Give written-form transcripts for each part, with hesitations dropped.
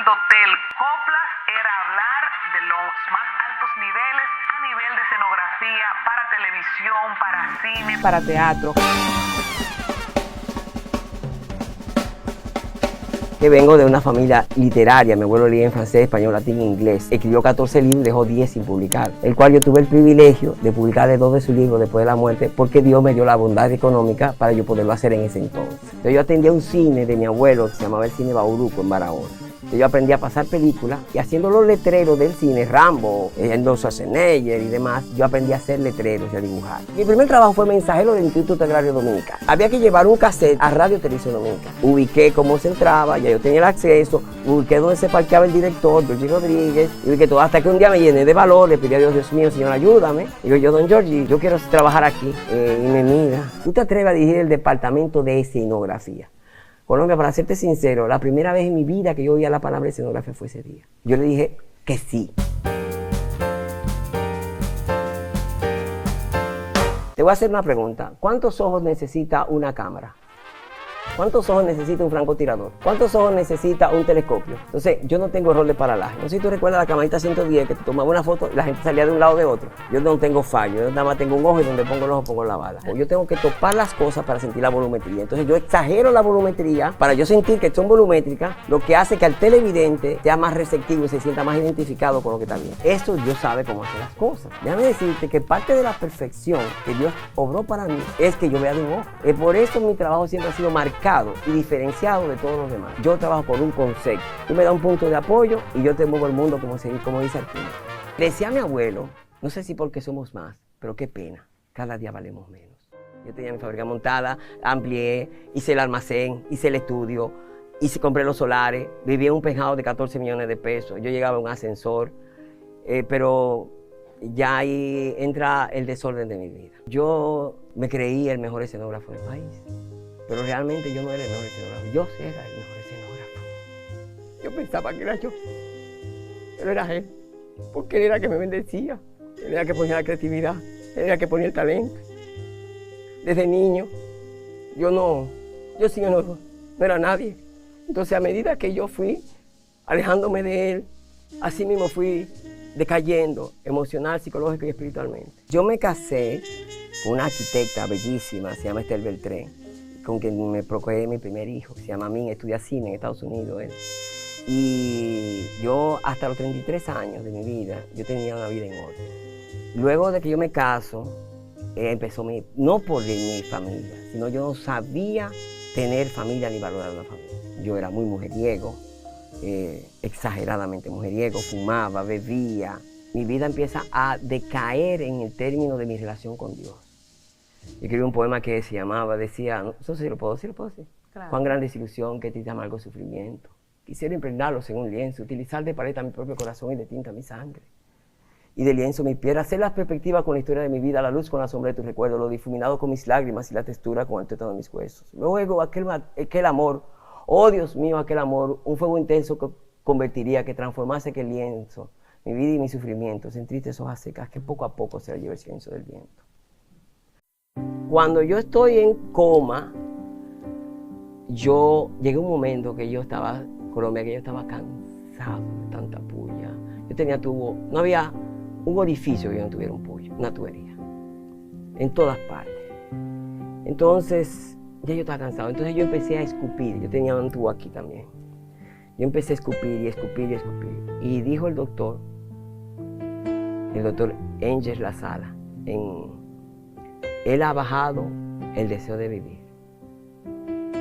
del Dotel Coplas era hablar de los más altos niveles a nivel de escenografía para televisión, para cine, para teatro. Que vengo de una familia literaria, mi abuelo leía en francés, español, latín e inglés. Escribió 14 libros y dejó 10 sin publicar, el cual yo tuve el privilegio de publicarle 2 de sus libros después de la muerte, porque Dios me dio la bondad económica para yo poderlo hacer en ese entonces. Entonces yo atendía un cine de mi abuelo que se llamaba el Cine Bauruco en Barahona. Yo aprendí a pasar películas y haciendo los letreros del cine, Rambo, Schwarzenegger y demás, yo aprendí a hacer letreros y a dibujar. Mi primer trabajo fue mensajero del Instituto Agrario Dominicano. Había que llevar un cassette a Radio Televisión Dominicana. Ubiqué cómo se entraba, ya yo tenía el acceso, ubiqué dónde se parqueaba el director, Georgie Rodríguez, y ubiqué todo, hasta que un día me llené de valor, le pedí a Dios, Dios mío, Señor, ayúdame. Digo yo, don Georgie, yo quiero trabajar aquí. Y me mira, ¿tú te atreves a dirigir el departamento de escenografía? Colombia, para serte sincero, la primera vez en mi vida que yo oía la palabra escenografía fue ese día. Yo le dije que sí. Te voy a hacer una pregunta. ¿Cuántos ojos necesita una cámara? ¿Cuántos ojos necesita un francotirador? ¿Cuántos ojos necesita un telescopio? Entonces, yo no tengo rol de paralaje. No sé si tú recuerdas la camarita 110 que te tomaba una foto y la gente salía de un lado o de otro. Yo no tengo fallo, yo nada más tengo un ojo y donde pongo el ojo pongo la bala. Yo tengo que topar las cosas para sentir la volumetría. Entonces, yo exagero la volumetría para yo sentir que son volumétricas, lo que hace que al televidente sea más receptivo y se sienta más identificado con lo que está viendo. Eso Dios sabe cómo hacer las cosas. Déjame decirte que parte de la perfección que Dios obró para mí es que yo vea de un ojo. Por eso mi trabajo siempre ha sido marcado y diferenciado de todos los demás. Yo trabajo por un concepto. Tú me das un punto de apoyo y yo te muevo el mundo como dice Arturo. Le decía a mi abuelo, no sé si porque somos más, pero qué pena, cada día valemos menos. Yo tenía mi fábrica montada, amplié, hice el almacén, hice el estudio, compré los solares, vivía en un penthouse de 14 millones de pesos, yo llegaba a un ascensor, pero ya ahí entra el desorden de mi vida. Yo me creí el mejor escenógrafo del país. Pero realmente yo no era el mejor escenógrafo, yo sí era el mejor escenógrafo. Yo pensaba que era yo, pero era él, porque él era el que me bendecía, él era el que ponía la creatividad, él era el que ponía el talento. Desde niño, yo sí no era nadie. Entonces a medida que yo fui alejándome de él, así mismo fui decayendo emocional, psicológico y espiritualmente. Yo me casé con una arquitecta bellísima, se llama Esther Beltré, con quien me procreé mi primer hijo, se llama Min, estudia cine en Estados Unidos él. Y yo hasta los 33 años de mi vida, yo tenía una vida en orden. Luego de que yo me caso, empezó no por mi familia, sino yo no sabía tener familia ni valorar una familia. Yo era muy mujeriego, exageradamente mujeriego, fumaba, bebía. Mi vida empieza a decaer en el término de mi relación con Dios. Yo escribí un poema que se llamaba, decía, no sé si lo puedo decir, claro. Cuán gran desilusión, que triste amargo sufrimiento. Quisiera impregnarlo en un lienzo, utilizar de paleta mi propio corazón y de tinta mi sangre. Y de lienzo mi piel, hacer las perspectivas con la historia de mi vida, la luz con la sombra de tus recuerdos, lo difuminado con mis lágrimas y la textura con el tuétano de mis huesos. Luego aquel amor, oh Dios mío, aquel amor, un fuego intenso que convertiría, que transformase aquel lienzo, mi vida y mis sufrimientos en tristes hojas secas que poco a poco se la lleva el silencio del viento. Cuando yo estoy en coma, llegué a un momento que yo estaba, Colombia, que yo estaba cansado de tanta puya. Yo tenía no había un orificio que yo no tuviera un puyo, una tubería, en todas partes. Entonces, ya yo estaba cansado, entonces yo empecé a escupir, yo tenía un tubo aquí también. Yo empecé a escupir y escupir y escupir. Y dijo el doctor Engel Lazala, él ha bajado el deseo de vivir.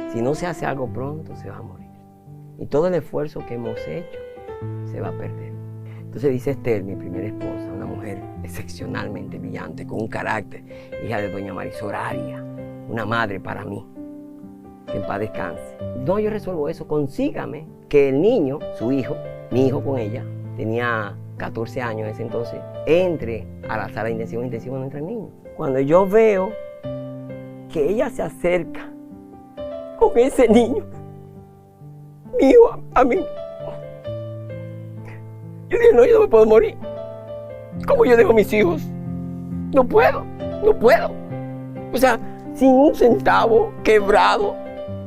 Si no se hace algo pronto, se va a morir. Y todo el esfuerzo que hemos hecho se va a perder. Entonces dice Esther, mi primera esposa, una mujer excepcionalmente brillante, con un carácter, hija de doña Marisol Arias, una madre para mí, que en paz descanse. No, yo resuelvo eso, consígame que el niño, su hijo, mi hijo con ella, tenía 14 años en ese entonces, entre a la sala de intensivo no entra el niño. Cuando yo veo que ella se acerca con ese niño, mi hijo, a mí, yo dije, no, yo no me puedo morir. ¿Cómo yo dejo a mis hijos? No puedo. O sea, sin un centavo, quebrado,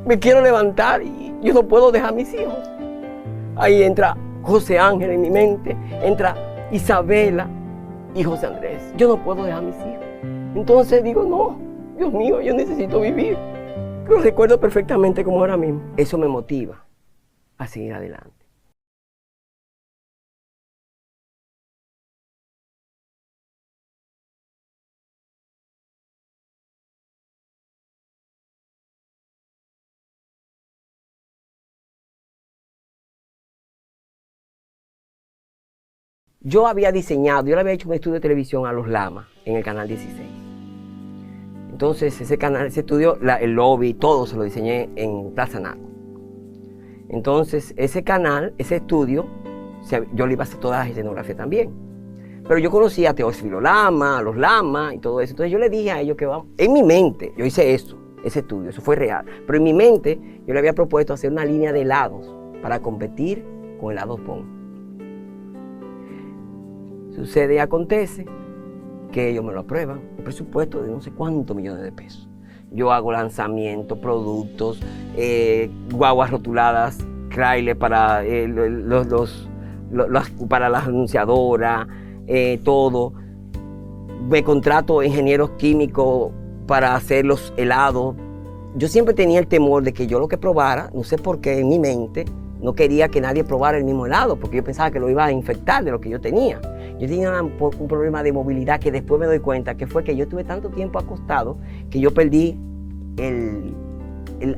me quiero levantar y yo no puedo dejar a mis hijos. ahí entra José Ángel en mi mente, entra Isabela y José Andrés. Yo no puedo dejar a mis hijos. Entonces digo, no, Dios mío, yo necesito vivir. Lo recuerdo perfectamente como ahora mismo. Eso me motiva a seguir adelante. Yo había diseñado, yo le había hecho un estudio de televisión a los Lamas en el canal 16. Entonces ese canal, ese estudio, el lobby, todo se lo diseñé en Plaza Naco. Entonces ese canal, ese estudio, yo le iba a hacer toda la escenografía también. Pero yo conocía a Teófilo Lama, a los Lamas y todo eso. Entonces yo le dije a ellos que vamos, en mi mente, yo hice eso, ese estudio, eso fue real. Pero en mi mente yo le había propuesto hacer una línea de helados para competir con helados Pon. Sucede y acontece que ellos me lo aprueban, un presupuesto de no sé cuántos millones de pesos. Yo hago lanzamientos, productos, guaguas rotuladas, trailer para, para las anunciadoras, todo. Me contrato ingenieros químicos para hacer los helados. Yo siempre tenía el temor de que yo lo que probara, no sé por qué en mi mente, no quería que nadie probara el mismo helado, porque yo pensaba que lo iba a infectar de lo que yo tenía. Yo tenía un problema de movilidad que después me doy cuenta que fue que yo estuve tanto tiempo acostado que yo perdí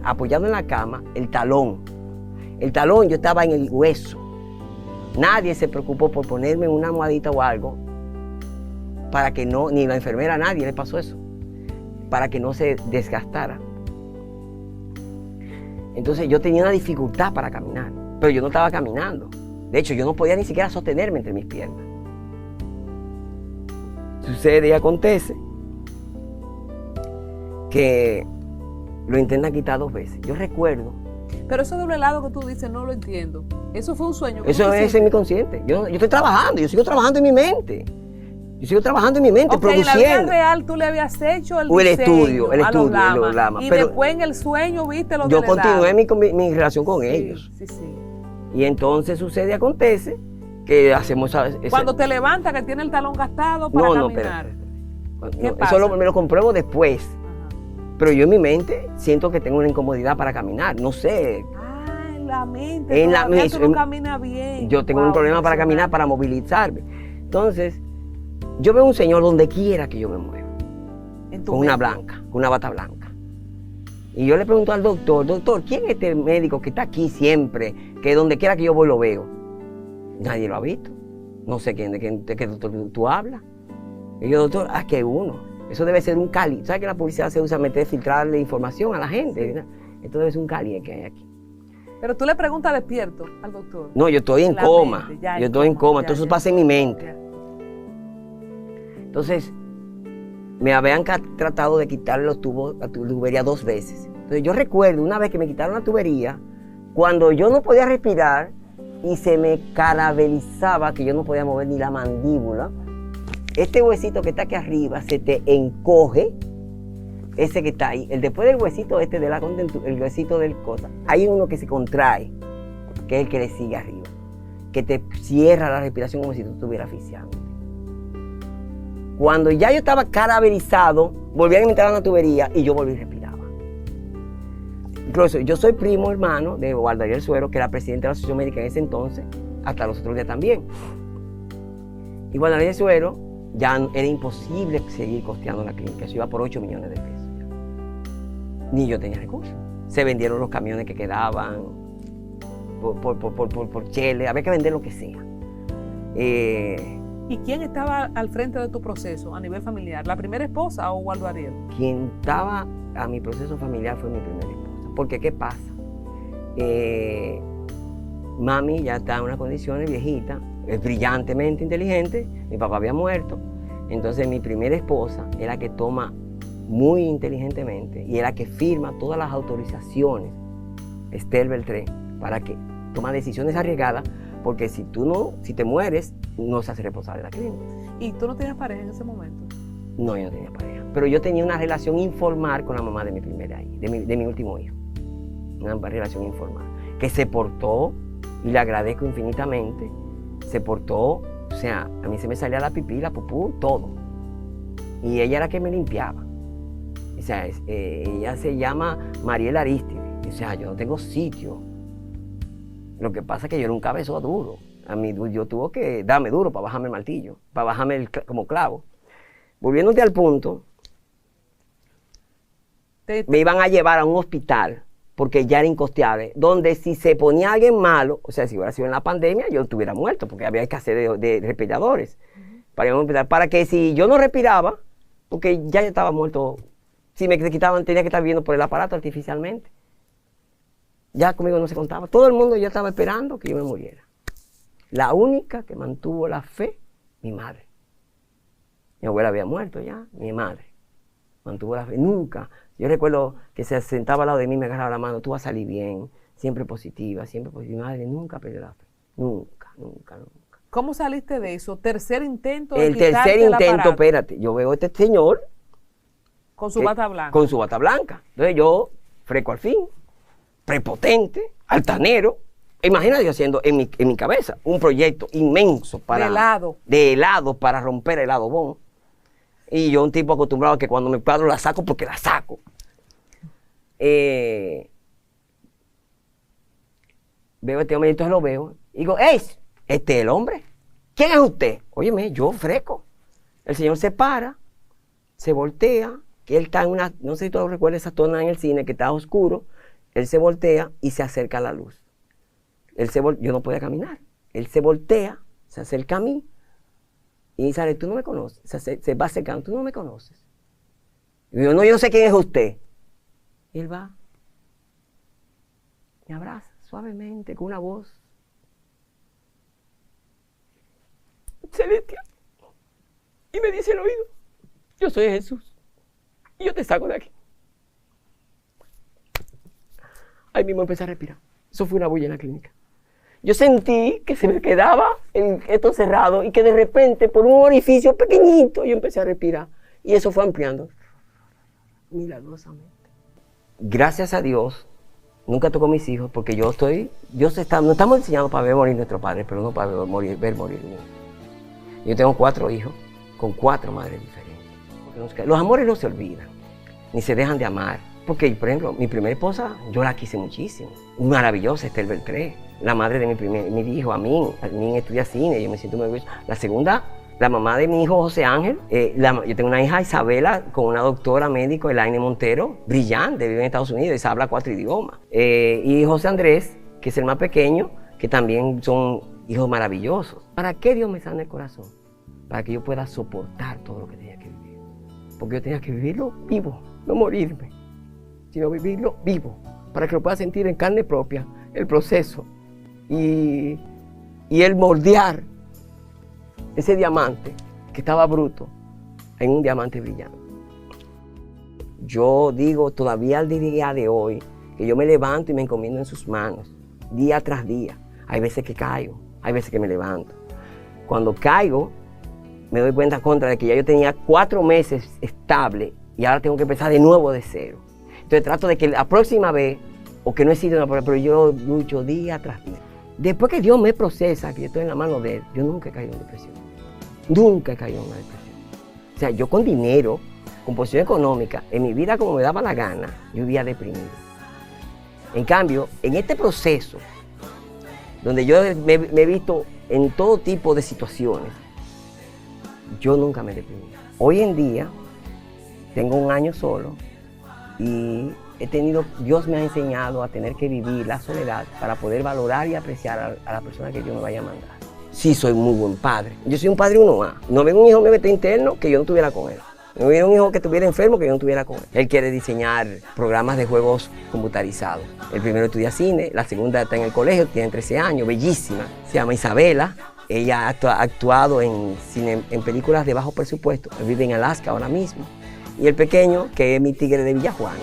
apoyado en la cama, el talón. El talón, yo estaba en el hueso. Nadie se preocupó por ponerme una almohadita o algo para que no, ni la enfermera, a nadie le pasó eso, para que no se desgastara. Entonces yo tenía una dificultad para caminar, pero yo no estaba caminando. De hecho, yo no podía ni siquiera sostenerme entre mis piernas. Sucede y acontece que lo intentan quitar 2 veces. Yo recuerdo. Pero eso de un helado que tú dices, no lo entiendo. Eso fue un sueño. Eso es en mi consciente. Yo estoy trabajando, yo sigo trabajando en mi mente. Yo sigo trabajando en mi mente, produciendo. En la vida real tú le habías hecho el estudio, a los Lamas. Y pero después en el sueño viste lo que yo continué mi relación con ellos. Sí. Y entonces sucede y acontece que hacemos cuando te levantas que tiene el talón gastado para caminar. ¿Qué pasa? Eso me lo compruebo después. Ajá. Pero yo en mi mente siento que tengo una incomodidad para caminar, no sé. En la mente. Tú no caminas bien. Yo tengo un problema para caminar, para movilizarme. Entonces, yo veo un señor donde quiera que yo me mueva, con una blanca, con una bata blanca. Y yo le pregunto al doctor, ¿quién es este médico que está aquí siempre, que donde quiera que yo voy lo veo? Nadie lo ha visto. No sé de qué doctor tú hablas. Y yo, doctor, que uno. Eso debe ser un cali. ¿Sabes que la publicidad se usa a filtrarle información a la gente? ¿Verdad? Esto debe ser un cali que hay aquí. Pero tú le preguntas despierto al doctor. No, yo estoy en coma. Yo estoy en coma. Entonces eso pasa en mi mente. Entonces, me habían tratado de quitarle los tubos, la tubería 2 veces. Entonces yo recuerdo una vez que me quitaron la tubería, cuando yo no podía respirar y se me caramelizaba, que yo no podía mover ni la mandíbula, este huesito que está aquí arriba se te encoge, ese que está ahí, después del huesito este de el huesito del cosa, hay uno que se contrae, que es el que le sigue arriba, que te cierra la respiración como si tú estuvieras asfixiando. Cuando ya yo estaba caramelizado, volví a entrar a la tubería y yo volví y respiraba. Incluso yo soy primo hermano de Guardariel Suero, que era presidente de la Asociación Médica en ese entonces, hasta los otros días también. Y Guardariel Suero ya era imposible seguir costeando la clínica, eso iba por 8 millones de pesos. Ni yo tenía recursos. Se vendieron los camiones que quedaban por chele, había que vender lo que sea. ¿Y quién estaba al frente de tu proceso a nivel familiar? ¿La primera esposa o Waldo Ariel? Quien estaba a mi proceso familiar fue mi primera esposa. Porque, ¿qué pasa? Mami ya está en unas condiciones viejita, es brillantemente inteligente, mi papá había muerto. Entonces, mi primera esposa es la que toma muy inteligentemente y es la que firma todas las autorizaciones, Esther Beltré, para que toma decisiones arriesgadas, porque si te mueres, no se hace responsable de la clínica. ¿Y tú no tenías pareja en ese momento? No, yo no tenía pareja. Pero yo tenía una relación informal con la mamá de mi primera hija, de mi último hijo. Una relación informal. Que se portó y le agradezco infinitamente. Se portó, o sea, a mí se me salía la pipí, la pupú, todo. Y ella era que me limpiaba. O sea, ella se llama Mariela Aristide. O sea, yo no tengo sitio. Lo que pasa es que yo era un cabezón duro. A mí yo tuve que darme duro para bajarme el martillo, para bajarme como clavo. Volviéndote al punto, me iban a llevar a un hospital porque ya era incosteable, donde si se ponía alguien malo, o sea, si hubiera sido en la pandemia, yo estuviera muerto, porque había escasez de respiradores. Para que si yo no respiraba, porque ya yo estaba muerto, si me quitaban, tenía que estar viendo por el aparato artificialmente. Ya conmigo no se contaba. Todo el mundo ya estaba esperando que yo me muriera. La única que mantuvo la fe, mi madre. Mi abuela había muerto ya, mi madre. Mantuvo la fe, nunca. Yo recuerdo que se sentaba al lado de mí, me agarraba la mano, tú vas a salir bien, siempre positiva, siempre positiva. Mi madre nunca perdió la fe, nunca, nunca, nunca. ¿Cómo saliste de eso? ¿Tercer intento de El tercer el intento, aparato? espérate, yo veo a este señor. Con su bata blanca. Con su bata blanca. Entonces yo, freco al fin, prepotente, altanero. Imagínate yo haciendo en mi cabeza un proyecto inmenso para... De helado para romper el helado bon. Y yo un tipo acostumbrado a que cuando me cuadro la saco porque la saco. Veo este hombre, entonces lo veo. Y digo, este es el hombre. ¿Quién es usted? Óyeme, yo freco. El señor se para, se voltea, que él está en una, no sé si tú recuerdas esa zona en el cine que está oscuro. Él se voltea y se acerca a la luz. Yo no podía caminar. Él se voltea, se acerca a mí. Y sale, tú no me conoces. Se va acercando, tú no me conoces. Y yo, no, yo no sé quién es usted. Y él va, me abraza suavemente, con una voz celestial. Y me dice el oído, yo soy Jesús. Y yo te saco de aquí. Ahí mismo empecé a respirar. Eso fue una bulla en la clínica. Yo sentí que se me quedaba esto cerrado y que de repente por un orificio pequeñito yo empecé a respirar. Y eso fue ampliando. Milagrosamente. Gracias a Dios, nunca tocó a mis hijos porque no estamos diseñados para ver morir nuestros padres, pero no para ver morir míos. Yo tengo 4 hijos con 4 madres diferentes. Los amores no se olvidan, ni se dejan de amar. Porque, por ejemplo, mi primera esposa, yo la quise muchísimo. Maravillosa, Estel Beltré. La madre de mi hijo, Amin estudia cine, yo me siento muy orgulloso. La segunda, la mamá de mi hijo, José Ángel. Yo tengo una hija, Isabela, con una doctora médico, Elaine Montero, brillante, vive en Estados Unidos y habla 4 idiomas. Y José Andrés, que es el más pequeño, que también son hijos maravillosos. ¿Para qué Dios me sana el corazón? Para que yo pueda soportar todo lo que tenía que vivir. Porque yo tenía que vivirlo vivo, no morirme, sino vivirlo vivo, para que lo pueda sentir en carne propia, el proceso y el moldear ese diamante que estaba bruto en un diamante brillante. Yo digo todavía al día de hoy que yo me levanto y me encomiendo en sus manos, día tras día. Hay veces que caigo, hay veces que me levanto. Cuando caigo, me doy cuenta de que ya yo tenía 4 meses estable y ahora tengo que empezar de nuevo de cero. Entonces trato de que la próxima vez, o que no existe una prueba, pero yo lucho día tras día. Después que Dios me procesa, que yo estoy en la mano de Él, yo nunca he caído en depresión. Nunca he caído en una depresión. O sea, yo con dinero, con posición económica, en mi vida como me daba la gana, yo vivía deprimido. En cambio, en este proceso, donde yo me he visto en todo tipo de situaciones, yo nunca me deprimí. Hoy en día, tengo 1 año solo, y Dios me ha enseñado a tener que vivir la soledad para poder valorar y apreciar a la persona que Dios me vaya a mandar. Sí, soy muy buen padre. Yo soy un padre 1A. No veo un hijo mío que esté interno que yo no estuviera con él. No veo un hijo que estuviera enfermo que yo no estuviera con él. Él quiere diseñar programas de juegos computarizados. El primero estudia cine, la segunda está en el colegio, tiene 13 años, bellísima. Se llama Isabela. Ella ha actuado en películas de bajo presupuesto. Vive en Alaska ahora mismo. Y el pequeño, que es mi tigre de Villajuana.